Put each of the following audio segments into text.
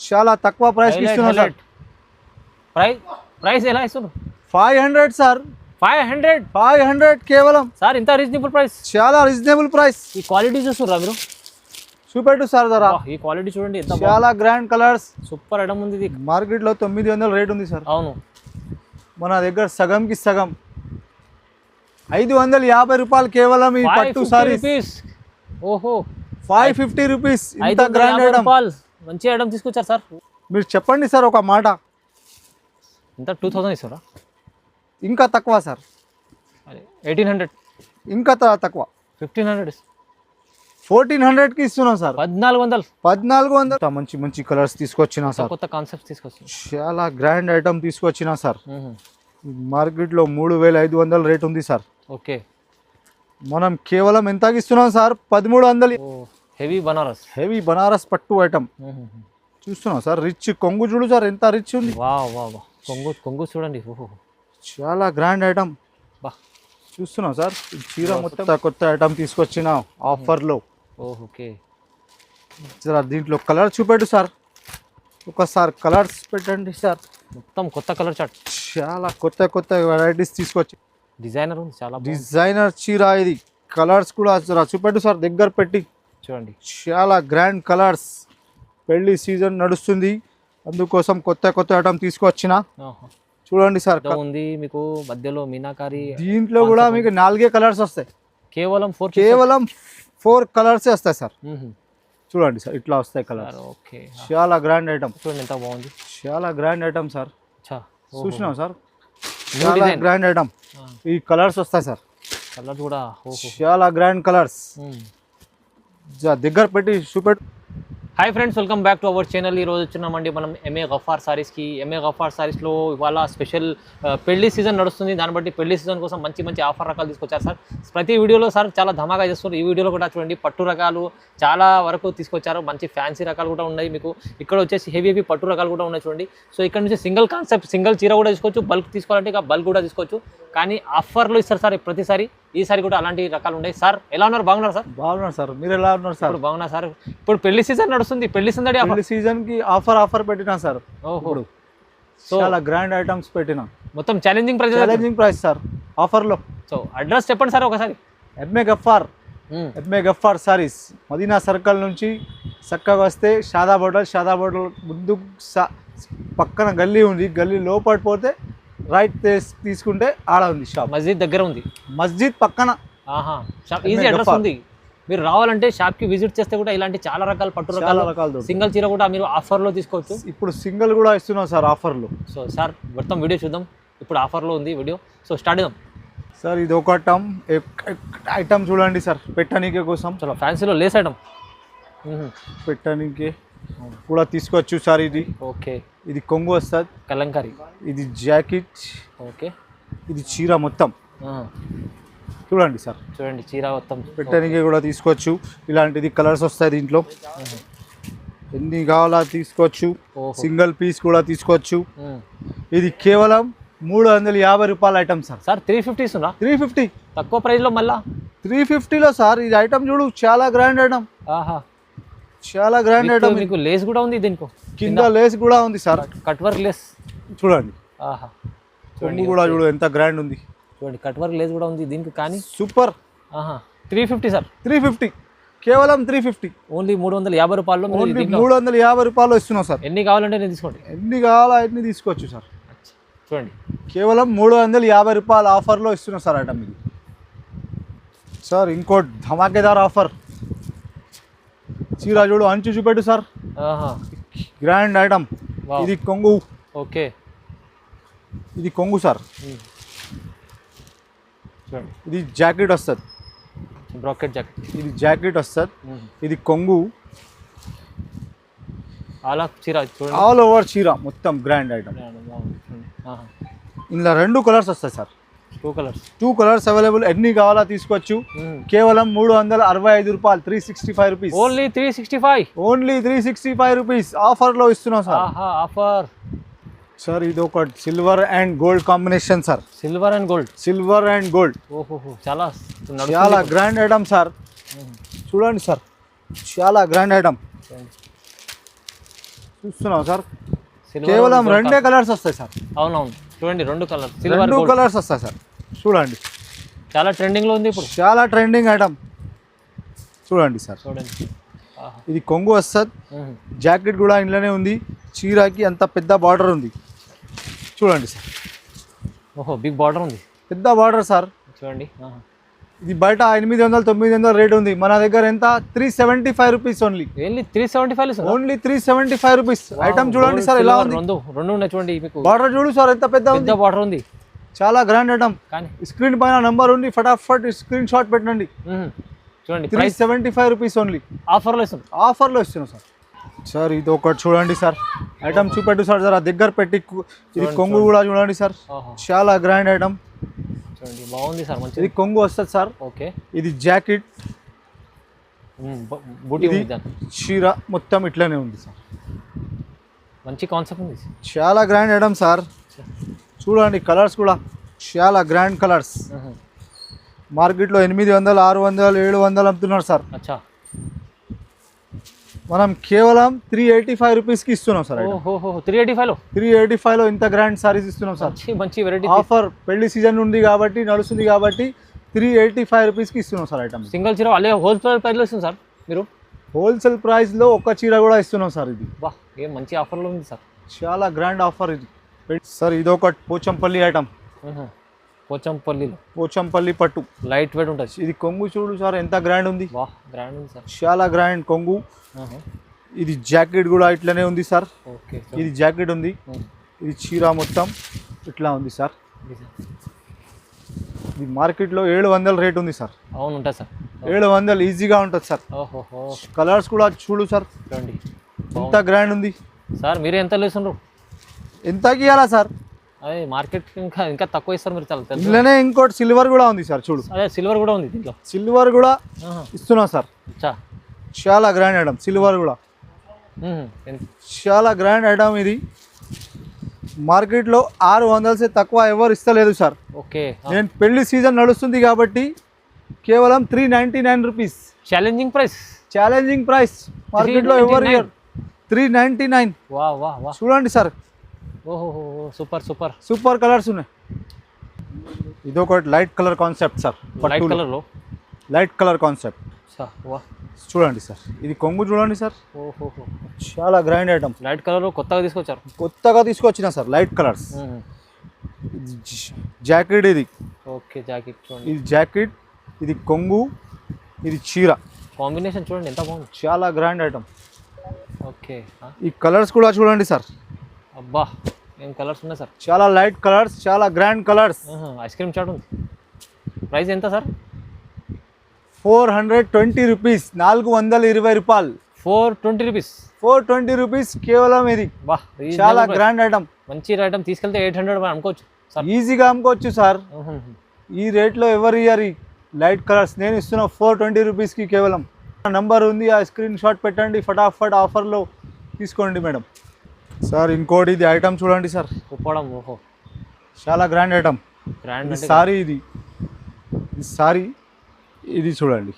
చాలా తక్కువ ప్రైస్ ఇస్తున్నా సార్. ప్రైస్ ఎలా ఇస్తున్నారు? 500 సార్. 500 కేవలం సార్. ఇంత రీజనబుల్ ప్రైస్, చాలా రీజనబుల్ ప్రైస్. ఈ క్వాలిటీ చూస్తున్నారా మీరు? చూపెట్టు సార్ ధర. ఈ క్వాలిటీ చూడండి ఎంత చాలా గ్రాండ్ కలర్స్. సూపర్ ఐటమ్ ఉంది ఇది. మార్కెట్ లో 900 రేట్ ఉంది సార్. అవును, మన దగ్గర సగంకి సగం 550 రూపాయలు కేవలం ఈ పట్టు సారీస్. ఓహో, 550 రూపీస్. ఇంత గ్రాండ్ ఐటమ్, మంచి ఐటమ్ తీసుకొచ్చారు సార్. మీరు చెప్పండి సార్ ఒక మాట. ఇంత 2000 ఇస్తారా? ఇంకా తక్కువ సార్. 1800. ఇంకా తక్కువ. 1500. 1400కి ఇస్తున్నాం సార్. 1400. మంచి మంచి కలర్స్ తీసుకొచ్చినా సార్. కొత్త కాన్సెప్ట్ తీసుకొచ్చిన చాలా గ్రాండ్ ఐటమ్ తీసుకొచ్చినా సార్. మార్కెట్లో 3500 రేట్ ఉంది సార్. ఓకే, మనం కేవలం ఎంతకి ఇస్తున్నాం సార్? 1300. హెవీ బనారస్ పట్టు ఐటమ్ చూస్తున్నాం సార్. రిచ్ కొంగు చూడు సార్, ఎంత రిచ్ ఉంది. కొంగు చూడండి. చాలా గ్రాండ్ ఐటమ్ చూస్తున్నాం సార్. చీర మొత్తం కొత్త ఐటమ్ తీసుకొచ్చిన ఆఫర్లో. ఓకే, దీంట్లో కలర్ చూపెట్టు సార్. ఒకసారి కలర్స్ పెట్టండి సార్. మొత్తం కొత్త కలర్ చార్ట్. చాలా కొత్త వెరైటీస్ తీసుకొచ్చి. డిజైనర్ ఉంది, చాలా డిజైనర్ చీర ఇది. కలర్స్ కూడా చూపెట్టు సార్, దగ్గర పెట్టి చూడండి. చాలా గ్రాండ్ కలర్స్. పెళ్లి సీజన్ నడుస్తుంది, అందుకోసం కొత్త ఐటమ్ తీసుకొచ్చిన. చూడండి సార్, ఉంది మీకు మధ్యలో మీనాకారి. దీంట్లో కూడా మీకు 4 కలర్స్ వస్తాయి. కేవలం 4 కలర్స్ వస్తాయి సార్. చూడండి సార్, ఇట్లా వస్తాయి కలర్. ఓకే, చాలా గ్రాండ్ ఐటమ్. చూడండి ఎంత బాగుంది. చాలా గ్రాండ్ ఐటమ్ సార్. చూసినాం సార్, చాలా చాలా గ్రాండ్ ఐటమ్. ఈ కలర్స్ వస్తాయి సార్. కలర్ కూడా చాలా గ్రాండ్ కలర్స్. దగ్గర పెట్టి చూపెట్టు. Hi friends, welcome back to our channel. ఈరోజు వచ్చినామండి మనం ఎంఏ గఫార్ సారీస్కి. ఎంఏ గఫార్ సారీస్లో ఇవాళ స్పెషల్ పెళ్లి సీజన్ నడుస్తుంది. దాన్ని బట్టి పెళ్లి సీజన్ కోసం మంచి ఆఫర్ రకాలు తీసుకొచ్చారు సార్. ప్రతి వీడియోలో సార్ చాలా ధమాగా చేస్తున్నారు. ఈ వీడియోలో కూడా చూడండి, పట్టు రకాలు చాలా వరకు తీసుకొచ్చారు. మంచి ఫ్యాన్సీ రకాలు కూడా ఉన్నాయి మీకు. ఇక్కడ వచ్చేసి హెవీ పట్టు రకాలు కూడా ఉన్నాయి చూడండి. సో ఇక్కడ నుంచి సింగిల్ కాన్సెప్ట్, సింగిల్ చీర కూడా తీసుకోవచ్చు. బల్క్ తీసుకోవాలంటే ఇక బల్క్ కూడా తీసుకోవచ్చు. కానీ ఆఫర్లు ఇస్తారు సార్ ప్రతిసారి. ఈసారి కూడా అలాంటి రకాలు ఉన్నాయి. సార్ ఎలా ఉన్నారు? బాగున్నారు సార్? బాగున్నారు సార్. మీరు ఎలా ఉన్నారు సార్? బాగున్నా సార్. ఇప్పుడు పెళ్లి సీజన్ నడుస్తుంది. పెళ్లి సీజన్ కి ఆఫర్ పెట్టినా సార్. ఓహో, చాలా గ్రాండ్ ఐటమ్స్ పెట్టినా. మొత్తం ఛాలెంజింగ్ ప్రైస్ సార్ ఆఫర్ లో. సో అడ్రస్ చెప్పండి సార్ ఒకసారి. ఎంఏ గఫార్ సారీస్, మదీనా సర్కిల్ నుంచి చక్కగా వస్తే షాదా బోర్డర్ ముందు పక్కన గల్లీ ఉంది. గల్లీ లోపల పోతే రైట్ తీసుకుంటే ఆడ ఉంది షాప్. మస్జిద్ దగ్గర ఉంది. మస్జిద్ పక్కన. ఈజీ అడ్రస్ ఉంది. మీరు రావాలంటే షాప్ కి విజిట్ చేస్తే కూడా ఇలాంటి చాలా రకాల పట్టు రకాలు, సింగిల్ చీర కూడా మీరు ఆఫర్లో తీసుకోవచ్చు. ఇప్పుడు సింగిల్ కూడా ఇస్తున్నాం సార్ ఆఫర్లో. సో సార్ మొత్తం వీడియో చూద్దాం. ఇప్పుడు ఆఫర్లో ఉంది వీడియో. సో స్టార్ట్ చేద్దాం సార్. ఇది ఒక ఐటమ్ చూడండి సార్, పెట్టనీకే కోసం. చాలా ఫ్యాన్సీలో లేస్ ఐటమ్ పెట్టనీకే కూడా తీసుకోవచ్చు సార్. ఇది ఓకే, ఇది కొంగు వస్తుంది, కలంకారీ. ఇది జాకెట్. ఓకే, ఇది చీర మొత్తం చూడండి సార్. చూడండి చీర మొత్తం పెట్టడానికి కూడా తీసుకోవచ్చు. ఇలాంటిది కలర్స్ వస్తాయి దీంట్లో. ఎన్ని కావాలా తీసుకోవచ్చు. సింగిల్ పీస్ కూడా తీసుకోవచ్చు. ఇది కేవలం 350 రూపాయల ఐటమ్ సార్. సార్ 350 ఉన్నా? 350 తక్కువ ప్రైస్లో. మళ్ళా 350లో సార్. ఇది ఐటమ్ చూడు, చాలా గ్రాండ్ ఐటమ్. చాలా గ్రాండ్ ఐటమ్. మీకు లేస్ కూడా ఉంది దీనికి. కింద లేస్ కూడా ఉంది సార్, కట్ వర్క్ లేస్. చూడండి. కొంగు కూడా చూడు ఎంత గ్రాండ్ ఉంది. చూడండి, కట్ వర్క్ లేస్ కూడా ఉంది దీనికి. కానీ సూపర్. 350 సార్. 350 కేవలం 350. ఓన్లీ 350 రూపాయలు. 350 రూపాయలు ఇస్తున్నాం సార్. ఎన్ని కావాలంటే నేను తీసుకోండి. ఎన్ని కావాలా ఎన్ని తీసుకోవచ్చు సార్. చూడండి, కేవలం 350 రూపాయల ఆఫర్లో ఇస్తున్నాం సార్ ఐటమ్ ఇది. సార్ ఇంకో ధమాకేదార్ ఆఫర్. చీర చూడు, అంచు చూపెట్టు సార్. Grand item. ఇది కొంగు. ఓకే, ఇది కొంగు సార్. ఇది జాకెట్ వస్తుంది, బ్రాకెట్ జాకెట్. ఇది జాకెట్ వస్తుంది. ఇది కొంగు. ఆల్ ఓవర్ చీర మొత్తం గ్రాండ్ ఐటమ్. ఇందులో 2 కలర్స్ వస్తాయి సార్. 2 colours available. ఎన్ని కావాలా తీసుకోవచ్చు. కేవలం 365 రూపాయలు. 365 రూపీస్. ఓన్లీ 365 రూపీస్ ఆఫర్లో ఇస్తున్నాం సార్. Offer sir. ఇది ఒక silver and gold combination sir. Silver and gold. ఓహో, చాలా గ్రాండ్ ఐటమ్ సార్. చూడండి సార్, చాలా గ్రాండ్ ఐటమ్. చూస్తున్నాం సార్, సిల్వర్ కేవలం రెండే కలర్స్ వస్తాయి సార్. అవునవును, చూడండి 2 కలర్ సిల్వర్ రెండు కలర్స్ వస్తాయి సార్. చూడండి, చాలా ట్రెండింగ్లో ఉంది ఇప్పుడు. చాలా ట్రెండింగ్ ఐటమ్. చూడండి సార్, చూడండి. ఆహా. ఇది కొంగు వస్తుంది, జాకెట్ కూడా ఇంట్లోనే ఉంది, చీరకి అంత పెద్ద బార్డర్ ఉంది. చూడండి సార్, ఓహో బిగ్ బార్డర్ ఉంది, పెద్ద బార్డర్ సార్. చూడండి. ఆహా. ఇది బయట 800-900 రేట్ ఉంది, మన దగ్గర ఎంత 375 రూపీస్ ఓన్లీ. ఏంటి 375 ఓన్లీ 375 రూపీస్. ఐటమ్ చూడండి సార్ ఎలా ఉంది. రెండు ఉన్నాయి చూడండి, మీకు బార్డర్ చూడు సార్ ఎంత పెద్ద ఉంది, పెద్ద బార్డర్ ఉంది. చాలా గ్రాండ్ ఐటమ్. కానీ స్క్రీన్ పైన నంబర్ ఉంది, ఫటాఫట్ స్క్రీన్ షాట్ పెట్టండి. చూడండి 375 రూపీస్ ఓన్లీ. ఆఫర్లో ఇస్తుంది. ఆఫర్లో ఇస్తున్నాం సార్. సార్ ఇది ఒకటి చూడండి సార్, ఐటమ్ చూపెట్టు సార్ జరా దగ్గర పెట్టి. ఇది కొంగు కూడా చూడండి సార్, చాలా గ్రాండ్ ఐటమ్. చూడండి బాగుంది సార్, మంచి. ఇది కొంగు వస్తుంది సార్. ఓకే. ఇది జాకెట్, బూటీ ఇది ఉంది, చీర మొత్తం ఇట్లానే ఉంది సార్. మంచి కాన్సెప్ట్ ఉంది. చాలా గ్రాండ్ ఐటమ్ సార్. చూడండి కలర్స్ కూడా చాలా గ్రాండ్ కలర్స్. మార్కెట్లో 800, 600, 700 అమ్ముతున్నారు సార్. అచ్చా, మనం కేవలం 385 రూపీస్కి ఇస్తున్నాం సార్. ఓహో 385లో 385లో ఇంత గ్రాండ్ సారీస్ ఇస్తున్నాం సార్. మంచి వెరైటీ ఆఫర్ పెళ్లి సీజన్ ఉంది కాబట్టి, నడుస్తుంది కాబట్టి 385 రూపీస్కి ఇస్తున్నాం సార్ ఐటమ్. సింగిల్ చీర అదే హోల్సేల్ ప్రైస్లో ఇస్తుంది సార్ మీరు. హోల్సేల్ ప్రైస్లో ఒక్క చీర కూడా ఇస్తున్నాం సార్. ఇది వా, ఏం మంచి ఆఫర్లో ఉంది సార్, చాలా గ్రాండ్ ఆఫర్ ఇది సార్. ఇదొక పోచంపల్లి ఐటమ్, పోచంపల్లి పట్టు, లైట్ వెయిట్ ఉంటుంది. ఇది కొంగు చూడు సార్ ఎంత గ్రాండ్ ఉంది. వా, గ్రాండ్ ఉంది సార్, చాలా గ్రాండ్ కొంగు. ఇది జాకెట్ కూడా ఇట్లనే ఉంది సార్. ఓకే, ఇది జాకెట్ ఉంది, ఇది చీర మొత్తం ఇట్లా ఉంది సార్. ఇది మార్కెట్లో 700 రేట్ ఉంది సార్. అవును ఉంటుంది సార్, 700 ఈజీగా ఉంటుంది సార్. ఓహో, కలర్స్ కూడా చూడు సార్, చూడండి ఎంత గ్రాండ్ ఉంది సార్. మీరు ఎంత లేస్తున్నారు, ఎంతకి ఇవ్వాలా సార్? అదే మార్కెట్ ఇంకా తక్కువ ఇస్తారు మీరు, చాలా తెలుసు. ఇందులోనే ఇంకోటి సిల్వర్ కూడా ఉంది సార్, చూడు. అదే సిల్వర్ కూడా ఉంది దీంట్లో, సిల్వర్ కూడా ఇస్తున్నాం సార్. అచ్చా, చాలా గ్రాండ్ ఐటమ్, సిల్వర్ కూడా చాలా గ్రాండ్ ఐటమ్. ఇది మార్కెట్లో 600 తక్కువ ఎవరు ఇస్తలేదు సార్. ఓకే, నేను పెళ్లి సీజన్ నడుస్తుంది కాబట్టి కేవలం 399 rupees. Challenging price, challenging price. మార్కెట్లో ఎవరు ఇయర్ 399. వా వా వా, చూడండి సార్. ఓహో, సూపర్ సూపర్ సూపర్ కలర్స్ ఉన్నాయి. ఇదొకటి light colour concept sir, light కలర్లో, లైట్ కలర్ కాన్సెప్ట్. వా, చూడండి సార్, ఇది కొంగు చూడండి సార్. ఓహో, చాలా గ్రాండ్ ఐటమ్. లైట్ కలర్లో కొత్తగా తీసుకొచ్చారు, కొత్తగా తీసుకొచ్చిన సార్ లైట్ కలర్స్. జాకెట్ ఇది. ఓకే, జాకెట్ చూడండి, ఇది జాకెట్, ఇది కొంగు, ఇది చీర. కాంబినేషన్ చూడండి ఎంత బాగుంది, చాలా గ్రాండ్ ఐటమ్. ఓకే, ఈ కలర్స్ కూడా చూడండి సార్. అబ్బా, ఏం కలర్స్ ఉన్నాయి సార్, చాలా లైట్ కలర్స్, చాలా గ్రాండ్ కలర్స్. ఐస్ క్రీమ్ చాట్ ఉంది. ప్రైస్ ఎంత సార్? 420 రూపీస్, 420 రూపాయలు. 420 రూపీస్, 420 రూపీస్ కేవలం. ఇది బా, చాలా గ్రాండ్ ఐటమ్. మంచి ఐటమ్, తీసుకెళ్తే 800 అనుకోవచ్చు సార్, ఈజీగా అమ్ముకోవచ్చు సార్. ఈ రేట్లో ఎవరు ఇయర్ ఈ లైట్ కలర్స్. నేను ఇస్తున్నా 420 రూపీస్కి కేవలం. నంబర్ ఉంది, ఆ స్క్రీన్ షాట్ పెట్టండి, ఫటాఫట్ ఆఫర్లో తీసుకోండి మేడం. సార్ ఇంకోటి ఇది ఐటమ్ చూడండి సార్, కుప్పడం. ఓహో, చాలా గ్రాండ్ ఐటమ్. గ్రాండ్ సారీ, ఇది సారీ. ఇది చూడండి,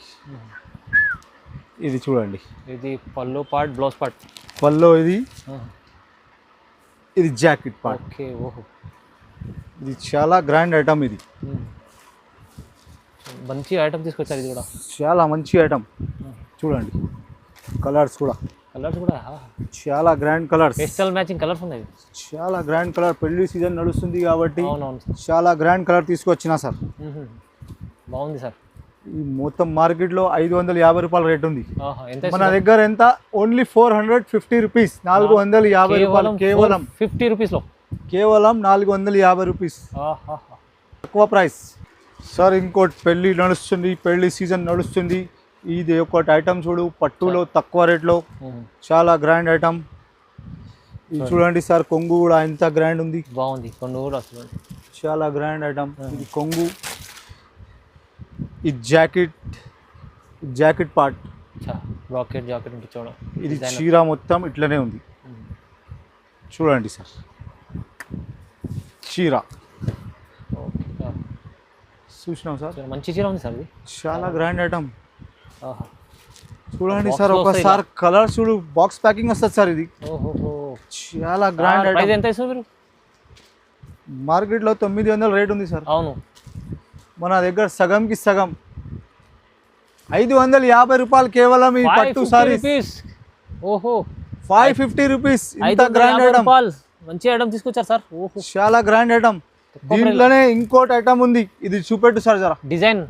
ఇది చూడండి. ఇది పళ్ళు పార్ట్, బ్లౌజ్ పార్ట్. పల్లో ఇది జాకెట్ పార్ట్. ఓకే, ఓహో, ఇది చాలా గ్రాండ్ ఐటమ్. ఇది మంచి ఐటమ్ తీసుకొచ్చారు. ఇది కూడా చాలా మంచి ఐటమ్. చూడండి కలర్స్ కూడా, కలర్స్ కూడా చాలా grand colours, pastel matching colours ఉన్నాయి. చాలా గ్రాండ్ కలర్. పెళ్లి సీజన్ నడుస్తుంది కాబట్టి అవునవును, చాలా గ్రాండ్ కలర్ తీసుకొచ్చిన సార్. బాగుంది సార్. ఈ మొత్తం మార్కెట్లో 550 రూపాయల రేట్ ఉంది. ఎంత మన దగ్గర ఎంత? ఓన్లీ 450 రూపీస్, 450 రూపాయలు కేవలం. 50 రూపీస్లో కేవలం 450 రూపీస్, తక్కువ ప్రైస్ సార్. ఇంకోటి పెళ్ళి నడుస్తుంది, పెళ్లి సీజన్ నడుస్తుంది. ఇది ఒకటి ఐటమ్ చూడు, పట్టులో తక్కువ రేట్లో, చాలా గ్రాండ్ ఐటమ్. ఇది చూడండి సార్, కొంగు కూడా ఎంత గ్రాండ్ ఉంది. బాగుంది, కొంగు కూడా చాలా గ్రాండ్ ఐటమ్. ఇది కొంగు, ఇది jacket, jacket part. Bracket jacket ఉంటుంది చూడండి. ఇది చీర మొత్తం ఇట్లనే ఉంది. చూడండి సార్, చీర చూసినాం సార్, మంచి చీర ఉంది సార్. ఇది చాలా గ్రాండ్ ఐటమ్. చూడండి సార్, ఒకసారి కలర్ చూడు, బాక్స్ ప్యాకింగ్ వస్తుంది సార్. ఇది ఓహో, చాలా గ్రాండ్ ప్రైస్ ఐటమ్. ఎంత ఇస్తారు మీరు? మార్కెట్లో 900 రేట్ ఉంది సార్, అవును. మన దగ్గర సగంకి సగం 550 రూపాయలు కేవలం ఈ పట్టు 550 సారీస్. రూపీస్. ఓహో, 550 రూపీస్. ఇంత 550 గ్రాండ్ ఐటమ్, రూపాయలు. మంచి ఐటమ్ తీసుకొచ్చారు సార్. ఓహో, చాలా గ్రాండ్ ఐటమ్. దీంట్లోనే ఇంకోటి ఐటమ్ ఉంది, ఇది చూపెట్టు సార్ జరా. డిజైన్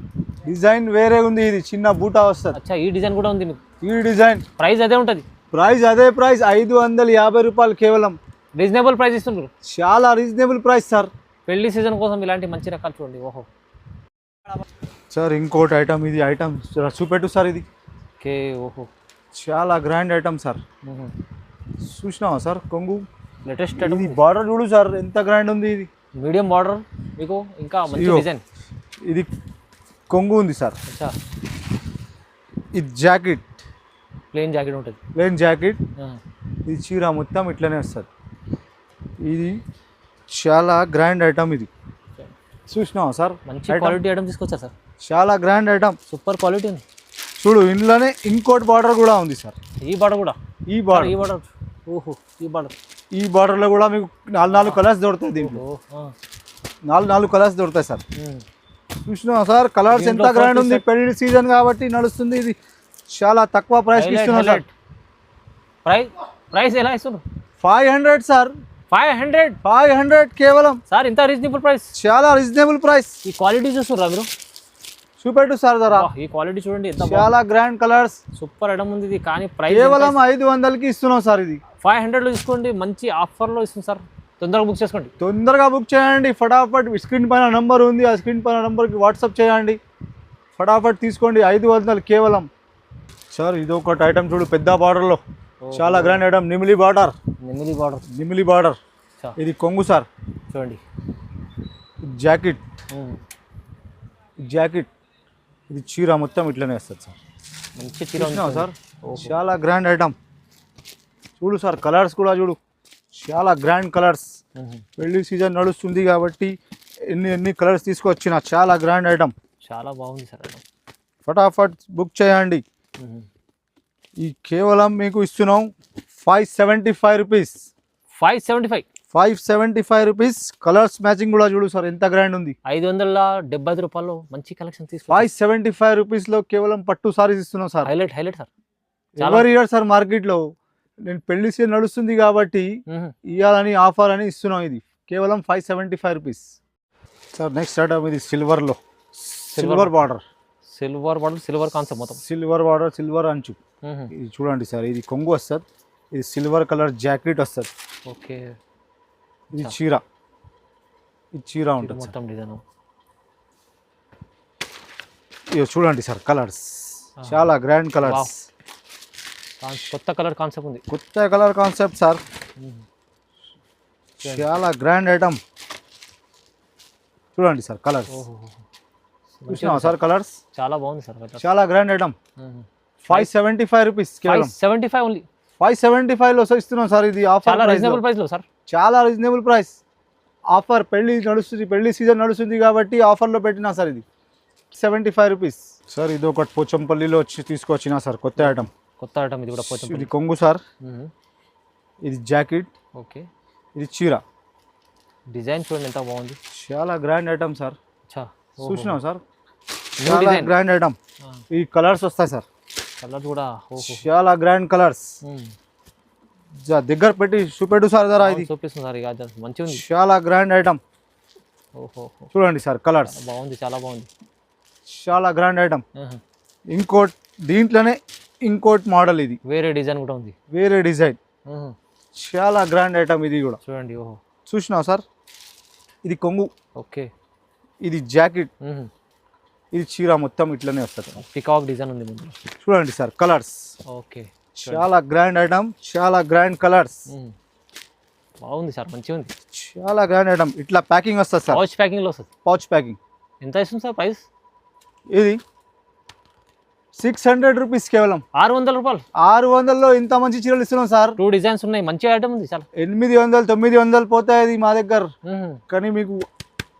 డిజైన్ వేరే ఉంది, ఇది చిన్న బూటా వస్తుంది. అచ్చా, ఈ డిజైన్ కూడా ఉంది మీకు. ఈ డిజైన్ ప్రైస్ అదే ఉంటుంది. ప్రైస్ అదే ప్రైస్, 550 రూపాయలు కేవలం. రీజనబుల్ ప్రైస్ ఇస్తున్నారు. చాలా రీజనబుల్ ప్రైస్ సార్. పెళ్లి సీజన్ కోసం ఇలాంటి మంచి రకాలు చూడండి. ఓహో సార్ ఇంకోటి ఐటమ్, ఇది ఐటమ్ చూపెట్టు సార్. ఇది ఓకే. ఓహో, చాలా గ్రాండ్ ఐటమ్ సార్. చూసినావా సార్ కొంగు? లేటెస్ట్ ఇది బార్డర్ చూడు సార్, ఎంత గ్రాండ్ ఉంది. ఇది మీడియం బార్డర్ మీకు, ఇంకా మంచి ఇదిగో. డిజైన్. ఇది కొంగు ఉంది సార్. అచ్చా, ఇది జాకెట్, ప్లెయిన్ జాకెట్ ఉంటుంది. Plain jacket. ఇది చీర మొత్తం ఇట్లనే వస్తుంది. ఇది చాలా గ్రాండ్ ఐటమ్. ఇది చూసినావా సార్? మంచి క్వాలిటీ ఐటమ్ తీసుకొచ్చారు సార్. చాలా గ్రాండ్ ఐటమ్, సూపర్ క్వాలిటీ ఉంది. చూడు ఇంట్లోనే ఇంకోటి బార్డర్ కూడా ఉంది సార్. ఈ బార్డర్ కూడా, ఈ బార్డర్, ఈ బార్డర్. ఓహో, ఈ బార్డర్. ఈ బార్డర్లో కూడా మీకు 4 కలర్స్ దొరుకుతాయి. దీంట్లో 4 కలర్స్ దొరుకుతాయి సార్. చూసినావా సార్? కలర్స్ ఎంత గ్రాండ్ ఉంది. పెళ్లి సీజన్ కాబట్టి నడుస్తుంది. ఇది చాలా తక్కువ ప్రైస్ ఇస్తున్నా సార్. ప్రైస్ ఎలా ఇస్తున్నారు? 500 సార్. 500 కేవలం సార్. ఇంత రీజనబుల్ ప్రైస్. చాలా రీజనబుల్ ప్రైస్. ఈ క్వాలిటీ చూస్తున్నారా మీరు? చూపెట్టు సార్ జరా. ఈ క్వాలిటీ చూడండి ఎంత చాలా గ్రాండ్ కలర్స్. సూపర్ ఐటమ్ ఉంది ఇది. కానీ ప్రైస్ కేవలం 500కి ఇస్తున్నాం సార్. ఇది 500లో తీసుకోండి. మంచి ఆఫర్లో ఇస్తుంది సార్. తొందరగా బుక్ చేసుకోండి. తొందరగా బుక్ చేయండి ఫటాఫట్. స్క్రీన్ పైన నంబర్ ఉంది, ఆ స్క్రీన్ పైన నంబర్కి వాట్సాప్ చేయండి. ఫటాఫట్ తీసుకోండి. 500 కేవలం సార్. ఇది ఒకటి ఐటమ్ చూడు, పెద్ద బార్డర్లో చాలా గ్రాండ్ ఐటమ్. నిమిలి బార్డర్. నిమిలి బార్డర్. ఇది కొంగు సార్. చూడండి జాకెట్. జాకెట్. ఇది చీర మొత్తం ఇట్లనే వస్తుంది సార్. మంచి చీర సార్. చాలా గ్రాండ్ ఐటమ్. చూడు సార్, కలర్స్ కూడా చూడు, చాలా గ్రాండ్ కలర్స్. పెళ్లి సీజన్ నడుస్తుంది కాబట్టి ఎన్ని కలర్స్ తీసుకొచ్చిన. చాలా గ్రాండ్ ఐటమ్, చాలా బాగుంది సార్ ఐటమ్. ఫటాఫట్ బుక్ చేయండి. ఈ కేవలం మీకు ఇస్తున్నాం 575 రూపీస్. 575 రూపీస్. కలర్స్ మ్యాచింగ్ కూడా చూడు సార్, ఎంత గ్రాండ్ ఉంది. 570 రూపాయలు మంచి కలెక్షన్ తీసుకో. 575 రూపీస్లో కేవలం పట్టు సారీస్ ఇస్తున్నాం సార్. Highlight sir. ఎవరి ఇయర్ సార్ మార్కెట్లో. నేను పెళ్లి సీజన్ నడుస్తుంది కాబట్టి ఇవ్వాలని ఆఫర్ అని ఇస్తున్నాం. ఇది కేవలం 575 రూపీస్ సార్. నెక్స్ట్ ఐటమ్ ఇది సిల్వర్లో, సిల్వర్ బార్డర్. సిల్వర్ కాన్సెప్ట్ మొత్తం. సిల్వర్ బార్డర్, సిల్వర్ అంచు. ఇది చూడండి సార్, ఇది కొంగు వస్తుంది. ఇది సిల్వర్ కలర్ జాకెట్ వస్తుంది. ఓకే. ఇది చీర. ఇది చీర ఉంటుంది మొత్తం డిజైన్. ఇది చూడండి సార్, కలర్స్ చాలా గ్రాండ్ కలర్స్. కొత్త కలర్ కాన్సెప్ట్ ఉంది. కొత్త కలర్ కాన్సెప్ట్ సార్. చాలా గ్రాండ్ ఐటమ్. చూడండి సార్ కలర్స్. చూసినావా సార్? కలర్స్ చాలా బాగుంది సార్. చాలా గ్రాండ్ ఐటమ్. 575 రూపీస్ కేవలం. 575 ఓన్లీ. 575లో ఇస్తున్నాం సార్. ఇది ఆఫర్. చాలా రీజనబుల్ ప్రైస్ లో సార్. చాలా రీజనబుల్ ప్రైస్. ఆఫర్ పెళ్లి నడుస్తుంది, పెళ్లి సీజన్ నడుస్తుంది కాబట్టి ఆఫర్లో పెట్టినా సార్. ఇది 75 రూపీస్ సార్. ఇది ఒకటి పోచంపల్లిలో వచ్చి తీసుకొచ్చినా సార్, కొత్త ఐటమ్. కొత్త ఐటమ్ ఇది కూడా. ఇది కొంగు సార్. ఇది జాకెట్. ఓకే. ఇది చీర. డిజైన్ చూడండి ఎంత బాగుంది. చాలా గ్రాండ్ ఐటమ్ సార్. చూసినాం సార్, న్యూ చాలా డిజైన్. Grand item. ఈ కలర్స్ వస్తాయి సార్. కలర్ కూడా చాలా గ్రాండ్ కలర్స్. దగ్గర పెట్టి చూపెట్టు సార్ జరా. ఇది చూపిస్తుంది సార్. ఇక మంచిగా ఉంది. చాలా గ్రాండ్ ఐటమ్. ఓహో, చూడండి సార్ కలర్స్. బాగుంది, చాలా బాగుంది. చాలా గ్రాండ్ ఐటమ్. ఇంకోటి దీంట్లోనే ఇంకోటి మోడల్. ఇది వేరే డిజైన్ కూడా ఉంది. వేరే డిజైన్. చాలా గ్రాండ్ ఐటమ్ ఇది కూడా. చూడండి. ఓహో, చూసినావు సార్? ఇది కొంగు. ఓకే. ఇది జాకెట్. ఇది చీర మొత్తం ఇట్లనే వస్తుంది. పికాక్ డిజైన్ ఉంది ముందు. చూడండి సార్ కలర్స్. ఓకే. చాలా గ్రాండ్ ఐటమ్, చాలా గ్రాండ్ కలర్స్. బాగుంది సార్, మంచిగా ఉంది. చాలా గ్రాండ్ ఐటమ్. ఇట్లా ప్యాకింగ్ వస్తుంది సార్. పౌచ్ ప్యాకింగ్ లో వస్తుంది. Pouch packing. ఎంత ఇస్తుంది సార్ ప్రైస్? ఇది 600 రూపీస్ కేవలం. 600 రూపాయలు. 600లో ఇంత మంచి చీరలు ఇస్తున్నాం సార్. 2 డిజైన్స్ ఉన్నాయి. మంచి ఐటమ్ ఉంది చాలా. 800 900 పోతాయి అది మా దగ్గర. కానీ మీకు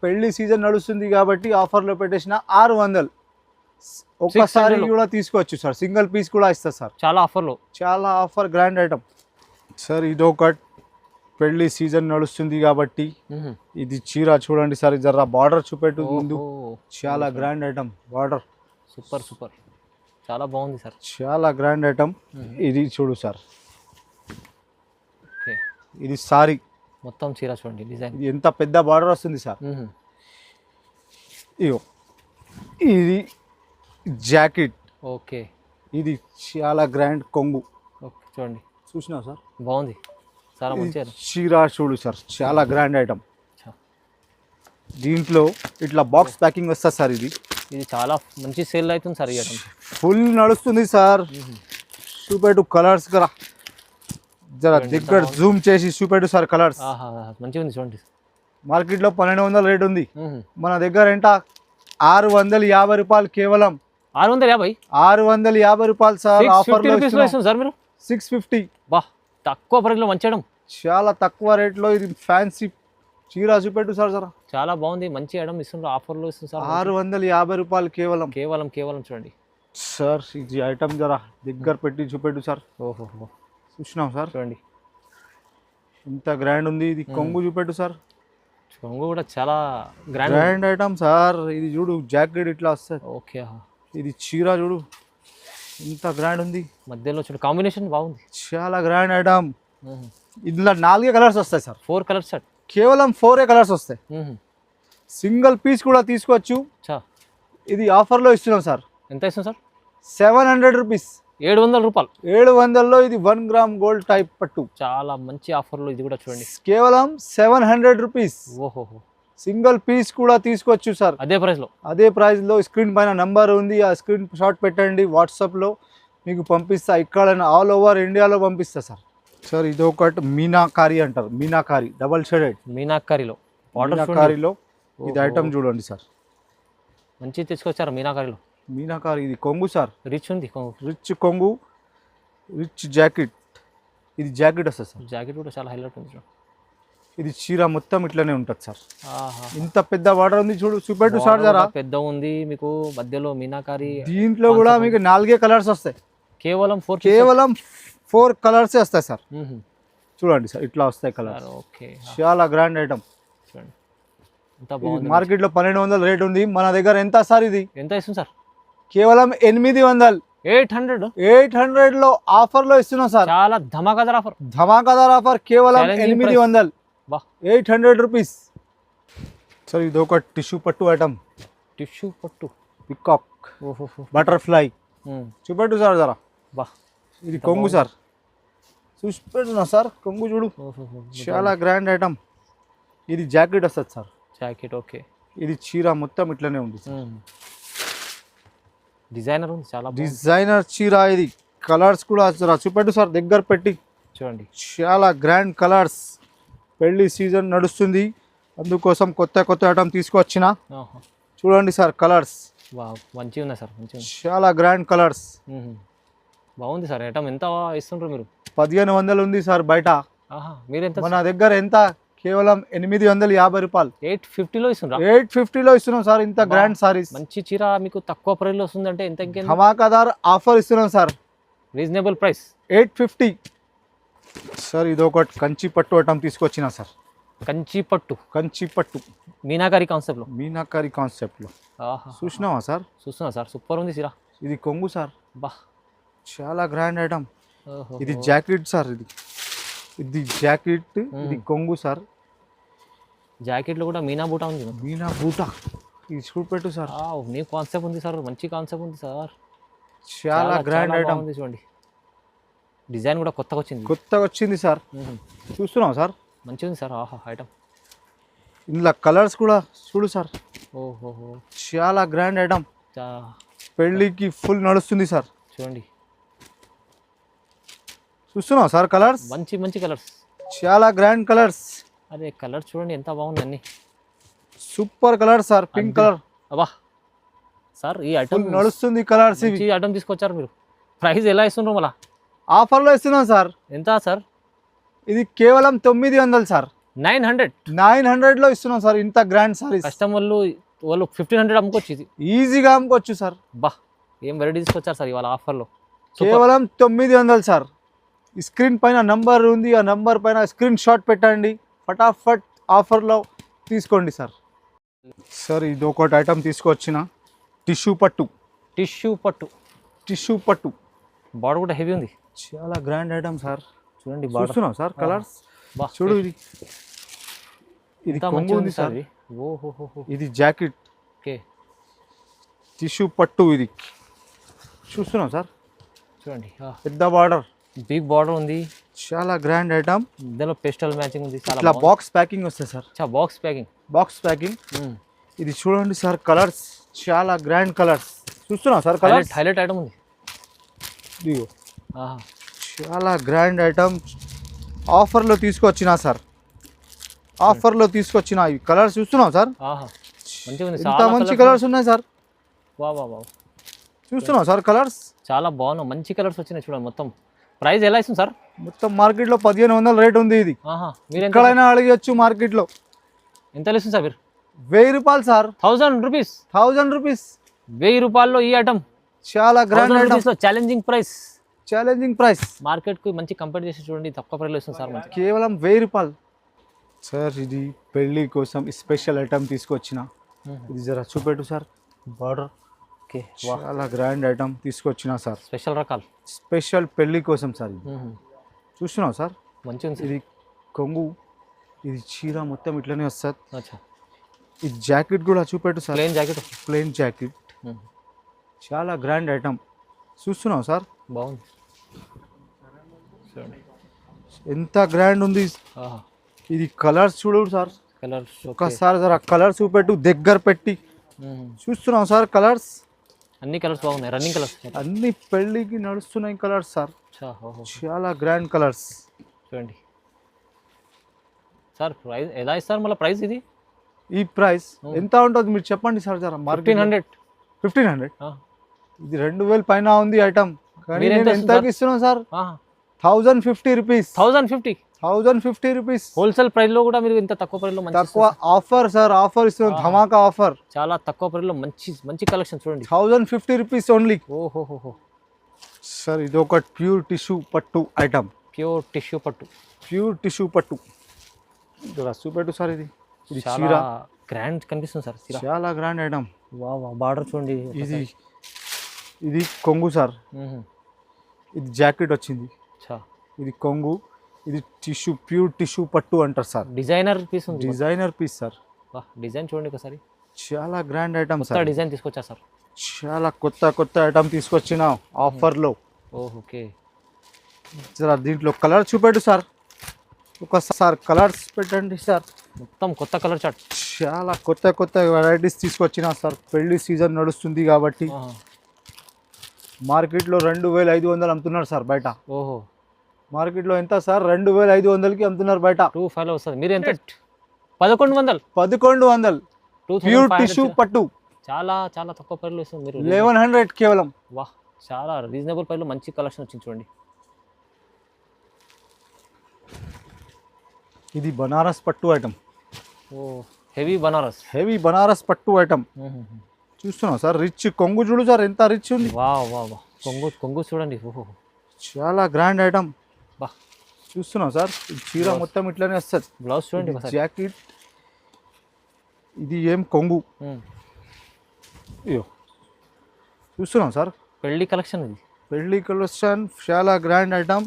పెళ్లి సీజన్ నడుస్తుంది కాబట్టి ఆఫర్లో పెట్టేసిన 600. ఒక్కసారి కూడా తీసుకోవచ్చు సార్. సింగిల్ పీస్ కూడా ఇస్తారు సార్. చాలా ఆఫర్లో. చాలా ఆఫర్ గ్రాండ్ ఐటమ్ సార్. ఇది ఒక పెళ్లి సీజన్ నడుస్తుంది కాబట్టి ఇది చీర చూడండి సార్, జర బార్డర్ చూపెట్టు ముందు. చాలా grand item, border super super, చాలా బాగుంది సార్, చాలా గ్రాండ్ ఐటమ్. ఇది చూడు సార్, ఓకే. ఇది సారీ మొత్తం చీర చూడండి డిజైన్, ఇది ఎంత పెద్ద బార్డర్ వస్తుంది సార్. ఇగో ఇది జాకెట్, ఓకే. ఇది చాలా గ్రాండ్ కొంగు. ఓకే చూడండి, చూసినావు సార్, బాగుంది, చాలా మంచిగా. చీర చూడు సార్, చాలా గ్రాండ్ ఐటమ్. దీంట్లో ఇట్లా బాక్స్ ప్యాకింగ్ వస్తుంది సార్. ఇది చాలా మంచి సేల్ అవుతుంది సార్, ఈ ఐటమ్ ఫుల్ నడుస్తుంది సార్. చూపెట్టు కలర్స్ కదా, జర దగ్గర జూమ్ చేసి చూపెట్టు సార్ కలర్స్. మంచిగా ఉంది చూడండి. మార్కెట్లో 1200 రేట్ ఉంది, మన దగ్గర ఎంత 650 రూపాయలు, కేవలం 650. 650 రూపాయలు సార్. ఆఫర్లో సార్ మీరు 650. బా, తక్కువ ప్రైస్లో మంచి ఐటమ్, చాలా తక్కువ రేట్లో. ఇది ఫ్యాన్సీ చీర చూపెట్టు సార్ జర, చాలా బాగుంది, మంచి ఐటమ్ ఇస్తున్నారు, ఆఫర్లో ఇస్తుంది సార్. 650 రూపాయలు కేవలం, కేవలం కేవలం చూడండి సార్. ఇది ఐటమ్ జర దగ్గర పెట్టి చూపెట్టు సార్. ఓహో, చూసినాం సార్, చూడండి ఇంత గ్రాండ్ ఉంది. ఇది కొంగు చూపెట్టు సార్, కొంగు కూడా చాలా గ్రాండ్ ఐటమ్ సార్. ఇది చూడు, జాకెట్ ఇట్లా వస్తుంది. ఓకే. ఇది చీర చూడు, ఇంత గ్రాండ్ ఉంది. మధ్యలో చూడు, కాంబినేషన్ బాగుంది, చాలా గ్రాండ్ ఐటమ్. ఇందులో 4 కలర్స్ వస్తాయి సార్. 4 కలర్స్ సార్, కేవలం 4 కలర్స్ వస్తాయి. సింగిల్ పీస్ కూడా తీసుకోవచ్చు. ఇది ఆఫర్లో ఇస్తున్నాం సార్. ఎంత ఇస్తున్నాం సార్? 700 రూపీస్, 700 రూపాయలు. 700లో ఇది 1 గ్రామ్ గోల్డ్ టైప్ పట్టు. చాలా మంచి ఆఫర్లో ఇది కూడా చూడండి, కేవలం 700 రూపీస్. ఓహో, సింగిల్ పీస్ కూడా తీసుకోవచ్చు సార్. అదే ప్రైస్లో స్క్రీన్ పైన నంబర్ ఉంది, ఆ స్క్రీన్ షాట్ పెట్టండి, వాట్సాప్లో మీకు పంపిస్తా. ఇక్కడ ఆల్ ఓవర్ ఇండియాలో పంపిస్తా సార్. సార్ ఇది ఒకటి మీనాకారి అంటారు, మీనాకారి డబల్ షేడెడ్. మీనాకారిలో ఇది ఐటమ్ చూడండి సార్, మంచి తీసుకొచ్చారు మీనాకారిలో. మీనాకారి ఇది కొంగు సార్, రిచ్ ఉంది, రిచ్ కొంగు, రిచ్ జాకెట్. ఇది జాకెట్ వస్తుంది సార్, జాకెట్ కూడా చాలా హైలైట్ ఉంది. ఇది చీర మొత్తం ఇట్లానే ఉంటుంది సార్. ఇంత పెద్ద బార్డర్ ఉంది చూడు, చూపెట్టు సార్ జరా. పెద్ద ఉంది మీకు, మధ్యలో మీనాకారి. దీంట్లో కూడా మీకు 4 కలర్స్ వస్తాయి, కేవలం 4 కలర్స్ వస్తాయి సార్. చూడండి సార్, ఇట్లా వస్తాయి కలర్స్. ఓకే, చాలా గ్రాండ్ ఐటమ్. మార్కెట్లో 1200 రేట్ ఉంది, మన దగ్గర ఎంత సార్? ఇది ఎంత ఇస్తుంది సార్? కేవలం 800. 800లో ఆఫర్లో ఇస్తున్నాం సార్. చాలా ధమాకాదార్ ఆఫర్, కేవలం 800, 800 రూపీస్ సార్. ఇది ఒక టిష్యూ పట్టు ఐటమ్, టిష్యూ పట్టు, పికాక్, బటర్ఫ్లై. చూపెట్టు సార్ జరా. ఇది కొంగు సార్, చూపెట్టున్నా సార్, కొంగు చూడు, చాలా గ్రాండ్ ఐటమ్. ఇది జాకెట్ వస్తుంది సార్, జాకెట్. ఓకే, ఇది చీర మొత్తం ఇట్లనే ఉంది, డిజైనర్ ఉంది, చాలా డిజైనర్ చీర. ఇది కలర్స్ కూడా చూపెట్టు సార్, దగ్గర పెట్టి చూడండి, చాలా గ్రాండ్ కలర్స్. పెళ్లి సీజన్ నడుస్తుంది, అందుకోసం కొత్త ఐటమ్ తీసుకొచ్చిన. చూడండి సార్ కలర్స్, మంచిగా ఉన్నాయి సార్, చాలా గ్రాండ్ కలర్స్. బాగుంది సార్. ఐటమ్ ఎంత ఇస్తుంటారు మీరు? 1500 ఉంది సార్ బయట, మన దగ్గర ఎంత? కేవలం 850 రూపాయలు. 850లో ఇస్తున్నారు. 850లో ఇస్తున్నాం సార్. ఇంత గ్రాండ్ సారీస్, మంచి చీర మీకు తక్కువ ప్రైస్లో వస్తుంది అంటే ఎంత? ధమాకాదార్ ఆఫర్ ఇస్తున్నాం సార్, రీజనబుల్ ప్రైస్, 850 సార్. ఇది ఒకటి కంచి పట్టు ఐటమ్ తీసుకొచ్చిన సార్. కంచి పట్టు మీనాకారి కాన్సెప్ట్లో చూసినావా సార్? చూస్తున్నా సార్, సూపర్ ఉంది చీర. ఇది కొంగు సార్, బా, చాలా గ్రాండ్ ఐటమ్. ఇది జాకెట్ సార్, ఇది జాకెట్, ఇది కొంగు సార్. జాకెట్లో కూడా మీనా బూటా ఉంది, మీనా బూటా. ఇది చూపెట్టు సార్, నీ కాన్సెప్ట్ ఉంది సార్, మంచి కాన్సెప్ట్ ఉంది సార్, చాలా గ్రాండ్ ఐటమ్. చూడండి, డిజైన్ కూడా కొత్తగా వచ్చింది సార్. చూస్తున్నాం సార్, మంచిగా ఉంది సార్. ఐటమ్ ఇందులో కలర్స్ కూడా చూడు సార్. ఓహో, చాలా గ్రాండ్ ఐటమ్, పెళ్ళికి ఫుల్ నడుస్తుంది సార్. చూడండి, చూస్తున్నావు సార్ కలర్స్, మంచి కలర్స్, చాలా గ్రాండ్ కలర్స్. అదే కలర్ చూడండి ఎంత బాగుంది, అన్ని super colour sir. Pink colour, అబ్బా సార్, ఈ ఐటమ్ నడుస్తుంది కలర్స్. ఈ ఐటమ్ తీసుకొచ్చారు మీరు. ప్రైస్ ఎలా ఇస్తున్నారు? మళ్ళీ ఆఫర్లో ఇస్తున్నాం సార్. ఎంత సార్? ఇది కేవలం 900 సార్. 900లో ఇస్తున్నాం సార్. ఇంత గ్రాండ్ సారీస్ కస్టమర్లు వాళ్ళు 1500 అమ్ముకోవచ్చు, ఇది ఈజీగా అమ్ముకోవచ్చు సార్. బా, ఏం వెరైటీ తీసుకొచ్చారు సార్ ఇవాళ ఆఫర్లో. కేవలం 900 సార్. ఈ స్క్రీన్ పైన నంబర్ ఉంది, ఆ నంబర్ పైన స్క్రీన్ షాట్ పెట్టండి, ఫటాఫట్ ఆఫర్లో తీసుకోండి సార్. సార్ ఇది ఒకటి ఐటమ్ తీసుకొచ్చిన టిష్యూ పట్టు. టిష్యూ పట్టు బార్డర్ కూడా హెవీ ఉంది, చాలా గ్రాండ్ ఐటమ్ సార్. చూడండి బార్డర్. చూస్తున్నాం సార్ కలర్స్, చూడు ఇది కొంగు ఉంది సార్. ఓహో, ఇది జాకెట్, ఓకే. టిష్యూ పట్టు ఇది చూస్తున్నాం సార్. చూడండి పెద్ద బార్డర్, బిగ్ బార్డర్ ఉంది, చాలా గ్రాండ్ ఐటమ్. ఇందులో పేస్టల్ మ్యాచింగ్ ఉంది, చాలా ఇట్లా బాక్స్ ప్యాకింగ్ వస్తుంది సార్. Box packing. ఇది చూడండి సార్, కలర్స్ చాలా గ్రాండ్ కలర్స్. చూస్తున్నాం సార్ కలర్స్, హైలైట్ ఐటమ్ ఉంది. ఇదిగో చాలా గ్రాండ్ ఐటమ్. ఆఫర్లో తీసుకొచ్చిన సార్, ఆఫర్లో తీసుకొచ్చిన ఈ కలర్స్ చూస్తున్నాం సార్. ఎంత మంచి కలర్స్ ఉన్నాయి సార్. చూస్తున్నాం సార్ కలర్స్, చాలా బాగున్నాయి, మంచి కలర్స్ వచ్చినాయి. చూడండి మొత్తం ప్రైస్ ఎలా ఇస్తుంది సార్? మొత్తం మార్కెట్లో 1500 రేట్ ఉంది. ఇది మీరు ఎక్కడైనా అడగచ్చు మార్కెట్లో. ఎంత ఇస్తుంది సార్? మీరు 1000 రూపాయలు సార్. 1000 రూపీస్. 1000 రూపీస్, 1000 రూపాయల్లో ఈ ఐటమ్. చాలా grand item, challenging price. Market కు మంచి కంపేర్ చేసి చూడండి, తక్కువ ప్రైస్ ఇస్తుంది సార్. కేవలం 1000 రూపాయలు సార్. ఇది పెళ్లి కోసం స్పెషల్ ఐటమ్ తీసుకొచ్చిన. ఇది జరా చూపెట్టు సార్, బార్డర్. ఓకే, చాలా గ్రాండ్ ఐటమ్ తీసుకొచ్చిన సార్. స్పెషల్ రకాలు, స్పెషల్ పెళ్లి కోసం సార్. ఇది చూస్తున్నావు సార్, మంచిగా. ఇది కొంగు, ఇది చీర మొత్తం ఇట్లనే వస్తుంది. ఇది జాకెట్ కూడా చూపెట్టు సార్. ప్లెయిన్ జాకెట్, చాలా గ్రాండ్ ఐటమ్. చూస్తున్నావు సార్, బాగుంది. ఎంత గ్రాండ్ ఉంది. ఇది కలర్స్ చూడు సార్, ఒక్కసారి జర కలర్ చూపెట్టు దగ్గర పెట్టి. చూస్తున్నాం సార్ కలర్స్, అన్ని కలర్స్ బాగున్నాయి, రన్నింగ్ కలర్స్, అన్ని పెళ్లికి నడుస్తున్నాయి కలర్స్ సార్. చాలా గ్రాండ్ కలర్స్. చూడండి సార్, ప్రైస్ ఎలా ఇస్తారు మళ్ళీ? ప్రైస్ ఇది, ఈ ప్రైస్ ఎంత ఉంటుంది మీరు చెప్పండి సార్ జర. 1500. ఇది 2000 పైన ఉంది ఐటమ్, కానీ నేను ఎంతకి ఇస్తున్నాను sir? 1050 rupees. 1050 rupees wholesale price లో కూడా మీరు ఇంత తక్కువ ప్రైస్ లో తక్కువ ఆఫర్ సార్. ఆఫర్ ఇస్తున్నాం, ధమాకా ఆఫర్. చాలా తక్కువ ప్రైస్ లో మంచి కలెక్షన్ చూడండి. 1050 రూపీస్ ఓన్లీ. ఓహో సార్, ఇది ఒక ప్యూర్ టిష్యూ పట్టు ఐటమ్. ప్యూర్ టిష్యూ పట్టు చూపెట్టు సార్. ఇది చాలా గ్రాండ్ కనిపిస్తుంది సార్, చాలా గ్రాండ్ ఐటమ్. బార్డర్ చూడండి. ఇది కొంగు సార్. ఇది జాకెట్ వచ్చింది. ఇది కొంగు, ఇది టిష్యూ, ప్యూర్ టిష్యూ పట్టు అంటారు sir. Designer piece sir. Design చూడండి ఒకసారి, చాలా గ్రాండ్ ఐటమ్ సార్. డిజైన్ తీసుకొచ్చా సార్, చాలా కొత్త ఐటమ్ తీసుకొచ్చిన ఆఫర్లో. ఓకే సార్, దీంట్లో కలర్ చూపెట్టు సార్. ఒకసారి కలర్స్ పెట్టండి సార్. మొత్తం కొత్త కలర్ చార్ట్, చాలా కొత్త వెరైటీస్ తీసుకొచ్చిన సార్. పెళ్లి సీజన్ నడుస్తుంది కాబట్టి మార్కెట్లో 2500 అమ్ముతున్నారు సార్ బయట. మార్కెట్లో ఎంత సార్? 2500కి అమ్ముతున్నారు బయట. 2500 వస్తుంది. మీరు ఎంత? 1100. ప్యూర్ టిష్యూ పట్టు, చాలా తక్కువ ప్రైస్లో ఇస్తుంది. మీరు 1100 కేవలం. చాలా రీజనబుల్ ప్రైస్లో మంచి కలెక్షన్ వచ్చింది చూడండి. ఇది బనారస్ పట్టు ఐటమ్. హెవీ బనారస్ పట్టు ఐటమ్. చూస్తున్నాం సార్, రిచ్ కొంగు చూడు సార్, ఎంత రిచ్ ఉంది. కొంగు చూడండి, చాలా గ్రాండ్ ఐటమ్. చూస్తున్నాం సార్, చీర మొత్తం ఇట్లానే వస్తుంది. బ్లౌజ్ చూడండి, జాకెట్. ఇది ఏం కొంగు. చూస్తున్నాం సార్, పెళ్లి కలెక్షన్. చాలా గ్రాండ్ ఐటమ్,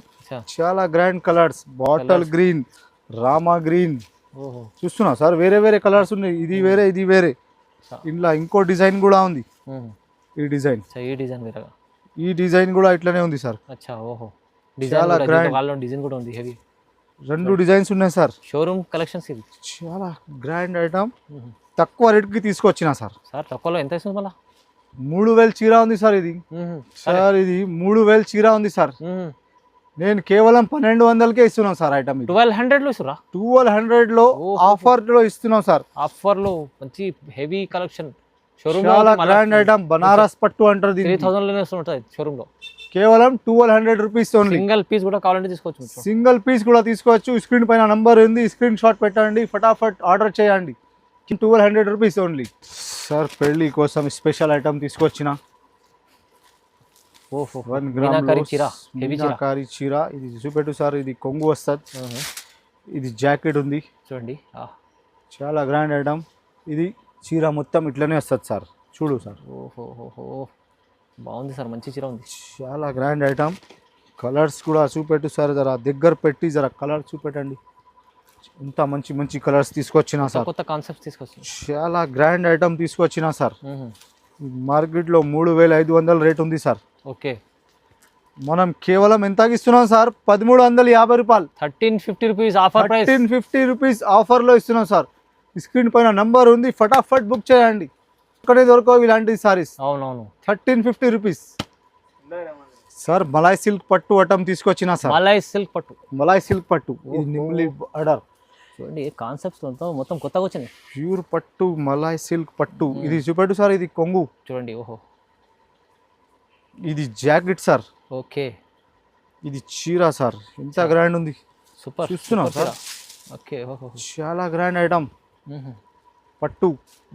చాలా grand colours. Bottle green, Rama green. చూస్తున్నాం సార్, వేరే కలర్స్ ఉన్నాయి. ఇది వేరే. ఇంట్లో ఇంకో డిజైన్ కూడా ఉంది. ఈ డిజైన్ కూడా ఇట్లానే ఉంది సార్. చాలా గ్రాండ్ డిజైన్ కూడా ఉంది. హెవీ 2 డిజైన్స్ ఉన్నాయి సార్. Showroom collections. ఇది చాలా గ్రాండ్ ఐటమ్. తక్కువ రేట్కి తీసుకొచ్చిన సార్. తక్కువలో ఎంత ఇస్తుంది మళ్ళీ? 3000 చీర ఉంది సార్. ఇది 3000 చీర ఉంది సార్. నేను కేవలం 1200కే ఇస్తున్నాం సార్ ఐటమ్. 1200లో ఇస్తురా? 1200లో ఆఫర్లో ఇస్తున్నాం సార్. ఆఫర్లో మంచి హెవీ కలెక్షన్. చాలా గ్రాండ్ ఐటమ్, బనారస్ పట్టు అంటారు. 3000లోనే వస్తుంటుంది షోరూమ్ లో. కేవలం 1200 రూపీస్ ఓన్లీ. సింగిల్ పీస్ కూడా కావాలంటే తీసుకోవచ్చు. స్క్రీన్ పైన నంబర్ ఉంది, స్క్రీన్ షాట్ పెట్టండి, ఫటాఫట్ ఆర్డర్ చేయండి. 1200 రూపీస్ ఓన్లీ. సార్, పెళ్లి కోసం స్పెషల్ ఐటమ్ తీసుకొచ్చిన ఓహో 1 గ్రామ్ మీనాకారి చీర హెవీ చీర మీనాకారి చీర. ఇది చూపెట్టు సార్, ఇది కొంగు వస్తుంది, ఇది జాకెట్ ఉంది, చూడండి. చాలా గ్రాండ్ ఐటమ్. ఇది చీర మొత్తం ఇట్లనే వస్తుంది సార్, చూడు సార్. ఓహో బాగుంది సార్, మంచి చీర ఉంది. చాలా గ్రాండ్ ఐటమ్. కలర్స్ కూడా చూపెట్టు సార్, జర దగ్గర పెట్టి జర కలర్ చూపెట్టండి. ఇంత మంచి మంచి కలర్స్ తీసుకొచ్చినా సార్, కొత్త కాన్సెప్ట్స్ తీసుకొచ్చింది. చాలా గ్రాండ్ ఐటమ్ తీసుకొచ్చినా సార్. మార్కెట్లో 3500 రేట్ ఉంది సార్. ఓకే, మనం కేవలం ఎంతకి ఇస్తున్నాం సార్? 1350 రూపాయలు. 1350 రూపీస్ ఆఫర్ ప్రైస్. 1350 రూపీస్ ఆఫర్లో ఇస్తున్నాం సార్. స్క్రీన్ పైన నంబర్ ఉంది, ఫటాఫట్ బుక్ చేయండి. ఇక్కడే దొరకవు ఇలాంటి సారీస్. అవునవును, 1350 రూపీస్ సార్. మలాయ్ సిల్క్ పట్టు ఐటమ్ తీసుకొచ్చినా సార్. మలాయ్ సిల్క్ పట్టు, మలాయ్ సిల్క్ పట్టు, ఇది నిమ్లి ఆర్డర్. చూడండి కాన్సెప్ట్స్ మొత్తం కొత్తగా వచ్చినాయి. ప్యూర్ పట్టు, మలాయ్ సిల్క్ పట్టు. ఇది చూపెట్టు సార్, ఇది కొంగు చూడండి. ఓహో, ఇది జాకెట్ సార్. ఓకే, ఇది చీర సార్, ఎంత గ్రాండ్ ఉంది. సూపర్, చూస్తున్నాం సార్. ఓకే, ఓహో, చాలా గ్రాండ్ ఐటమ్. పట్టు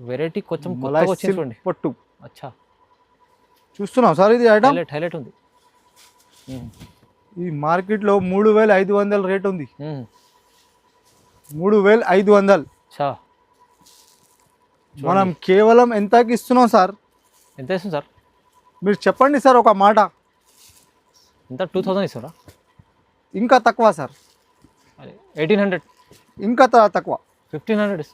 వెరైటీ కొంచెం మలాయ్ కొత్తగా వచ్చింది సిల్క్ చూడండి. పట్టు అచ్చా, చూస్తున్నాం సార్. ఇది ఐటమ్ హైలైట్ ఉంది. ఈ మార్కెట్లో 3500 రేట్ ఉంది. 3500. అచ్చా, మనం కేవలం ఎంతకి ఇస్తున్నాం సార్? ఎంత ఇస్తుంది సార్? మీరు చెప్పండి సార్ ఒక మాట. ఎంత 2000 ఇస్తారా? ఇంకా తక్కువ సార్, 1800, ఇంకా తక్కువ. 1500,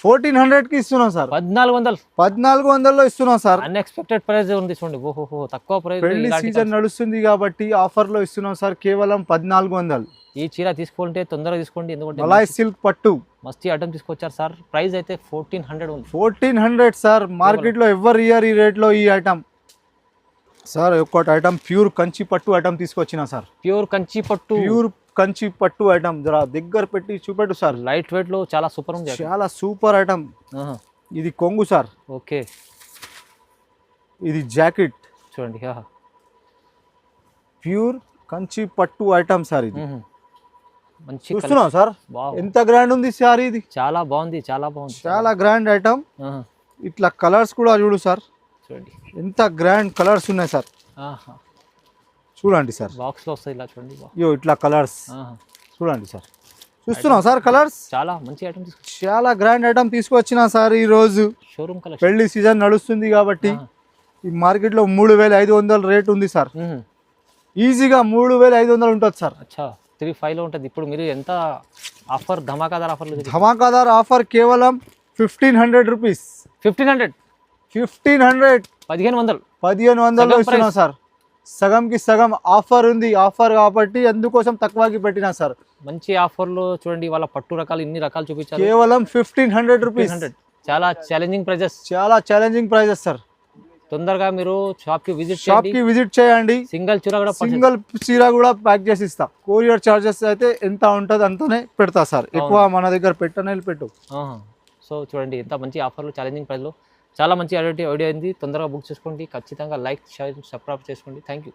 1400కి ఇస్తున్నాం సార్. 1400, 1400లో ఇస్తున్నాం సార్. అన్ఎక్స్పెక్టెడ్ ప్రైస్ ఉంది చూడండి. ఓహో, తక్కువ ప్రైస్. పెళ్లి సీజన్ నడుస్తుంది కాబట్టి ఆఫర్లో ఇస్తున్నాం సార్, కేవలం 1400. ఈ చీర తీసుకోవాలంటే తొందరగా తీసుకోండి, ఎందుకంటే మలాయ్ సిల్క్ పట్టు మస్తీ ఐటమ్ తీసుకొచ్చారు సార్. ప్రైస్ అయితే 1400 ఉంది. 1400 సార్. మార్కెట్లో ఎవరు ఇయర్ ఈ రేట్లో ఈ ఐటమ్ సార్. ఒక్కటి ఐటమ్ ప్యూర్ కంచి పట్టు ఐటమ్ తీసుకొచ్చిన సార్. ప్యూర్ కంచి పట్టు, ప్యూర్ కంచి పట్టు ఐటమ్. జరా దగ్గర పెట్టి చూపెట్టు సార్. లైట్ వెయిట్ లో చాలా సూపర్ ఉంది. చాలా సూపర్ ఐటమ్. ఇది కొంగు సార్. ఓకే, ఇది జాకెట్ చూడండి. ప్యూర్ కంచి పట్టు ఐటమ్ సార్. ఇది మంచి చూస్తున్నాం సార్, ఎంత గ్రాండ్ ఉంది సార్. ఇది చాలా బాగుంది, చాలా బాగుంది, చాలా గ్రాండ్ ఐటమ్. ఇట్లా కలర్స్ కూడా చూడు సార్, చూడండి ఎంత గ్రాండ్ కలర్స్ ఉన్నాయి సార్. చూడండి సార్, బాక్స్ లో వస్తాయి ఇలా చూడండి. ఇయో ఇట్లా కలర్స్ చూడండి సార్. చూస్తున్నాం సార్ కలర్స్. చాలా మంచి ఐటమ్ తీసుకొచ్చి, చాలా గ్రాండ్ ఐటమ్ తీసుకొచ్చిన సార్. ఈ రోజు షోరూమ్ కలర్, పెళ్లి సీజన్ నడుస్తుంది కాబట్టి ఈ మార్కెట్లో 3500 రేట్ ఉంది సార్. ఈజీగా 3500 ఉంటుంది సార్. అచ్చా, 35 లో ఉంటుంది. ఇప్పుడు మీరు ఎంత ఆఫర్, ధమాకాదార్ ఆఫర్? ధమాకాదార్ ఆఫర్ కేవలం 1500 రూపీస్. 1500, 1500 ఇస్తున్నాం సార్. సగంకి సగం ఆఫర్ ఉంది. ఆఫర్ కాబట్టి అందుకోసం తక్కువకి పెట్టినా సార్. మంచి ఆఫర్లో చూడండి, వాళ్ళ పట్టు రకాలు ఇన్ని రకాలు చూపించారు. కేవలం 1500 రూపీస్. చాలా ఛాలెంజింగ్ ప్రైజెస్, చాలా ఛాలెంజింగ్ ప్రైజెస్ సార్. తొందరగా మీరు షాప్ కి విజిట్ చేయండి. సింగిల్ చీర కూడా ప్యాక్ చేసి ఇస్తా. కొరియర్ చార్జెస్ అయితే ఎంత ఉంటుంది అంతనే పెడతా సార్. ఎక్కువ మన దగ్గర పెట్టు. సో చూడండి, ఎంత మంచి ఆఫర్లు, ఛాలెంజింగ్ ప్రైస్లో చాలా మంచి ఐడియా అయింది. తొందరగా బుక్ చేసుకోండి. ఖచ్చితంగా లైక్, షేర్, సబ్స్క్రైబ్ చేసుకోండి. Thank you.